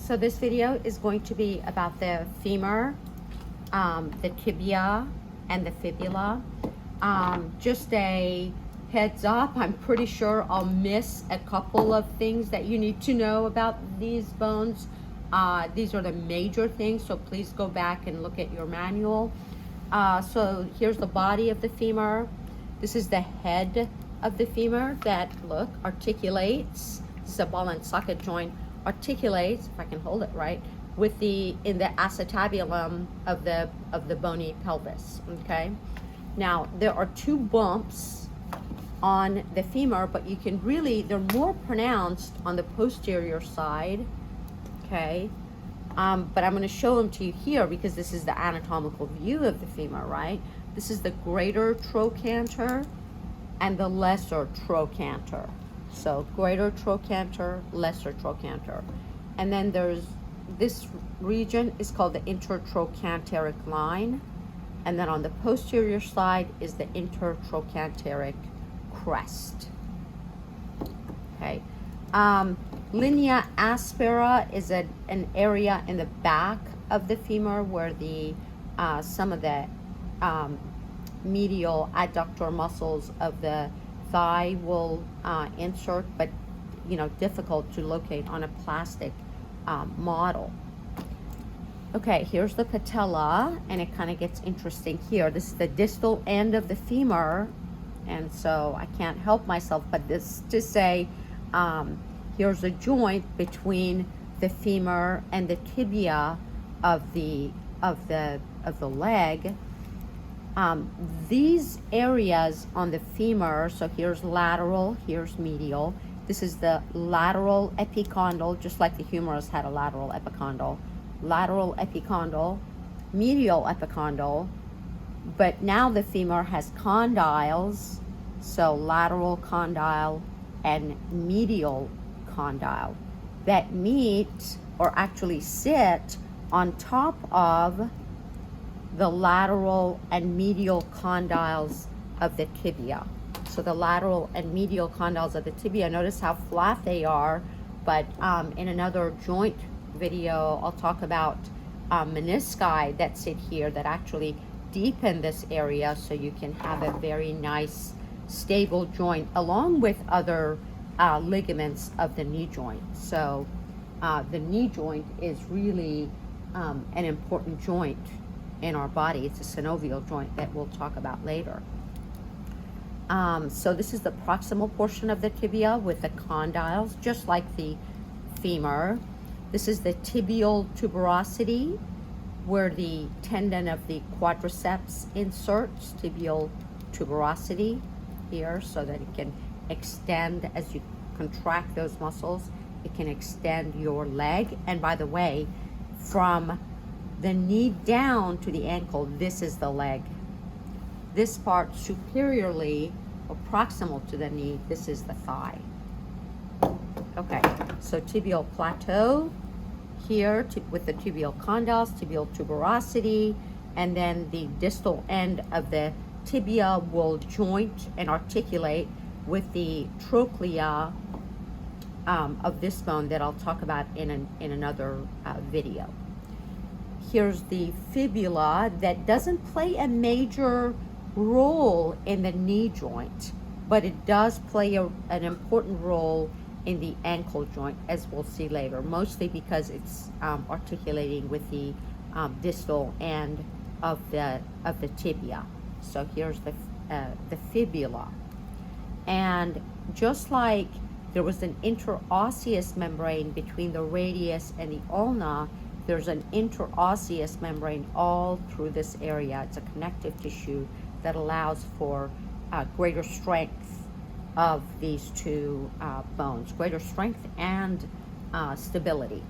So this video is going to be about the femur, the tibia, and the fibula. Just a heads up, I'm pretty sure I'll miss a couple of things that you need to know about these bones. These are the major things, so please go back and look at your manual. So here's the body of the femur. This is the head of the femur that, look, articulates. This is a ball and socket joint. Articulates, if I can hold it right, with in the acetabulum of the bony pelvis. Okay. Now there are two bumps on the femur, but you can really, they're more pronounced on the posterior side. Okay. But I'm going to show them to you here because this is the anatomical view of the femur, right? This is the greater trochanter and the lesser trochanter. So greater trochanter, lesser trochanter. And then there's this region is called the intertrochanteric line. And then on the posterior side is the intertrochanteric crest. Okay. Linea aspera is an area in the back of the femur where some of the medial adductor muscles of the thigh will insert, but difficult to locate on a plastic model. Okay, here's the patella, and it kind of gets interesting here. This is the distal end of the femur, and so I can't help myself but this to say here's a joint between the femur and the tibia of the leg. These areas on the femur, so here's lateral, here's medial. This is the lateral epicondyle, just like the humerus had a lateral epicondyle. Lateral epicondyle, medial epicondyle, but now the femur has condyles, so lateral condyle and medial condyle that meet or actually sit on top of the lateral and medial condyles of the tibia. So the lateral and medial condyles of the tibia, notice how flat they are, but in another joint video, I'll talk about menisci that sit here that actually deepen this area so you can have a very nice stable joint along with other ligaments of the knee joint. So the knee joint is really an important joint in our body. It's a synovial joint that we'll talk about later. So this is the proximal portion of the tibia with the condyles, just like the femur. This is the tibial tuberosity, where the tendon of the quadriceps inserts. Tibial tuberosity here, so that it can extend as you contract those muscles. It can extend your leg. And by the way, from the knee down to the ankle, this is the leg. This part superiorly or proximal to the knee, this is the thigh. Okay, so tibial plateau here with the tibial condyles, tibial tuberosity, and then the distal end of the tibia will joint and articulate with the trochlea of this bone that I'll talk about in another video. Here's the fibula that doesn't play a major role in the knee joint, but it does play an important role in the ankle joint, as we'll see later, mostly because it's articulating with the distal end of the tibia. So here's the fibula. And just like there was an interosseous membrane between the radius and the ulna, there's an interosseous membrane all through this area. It's a connective tissue that allows for greater strength of these two bones, greater strength and stability.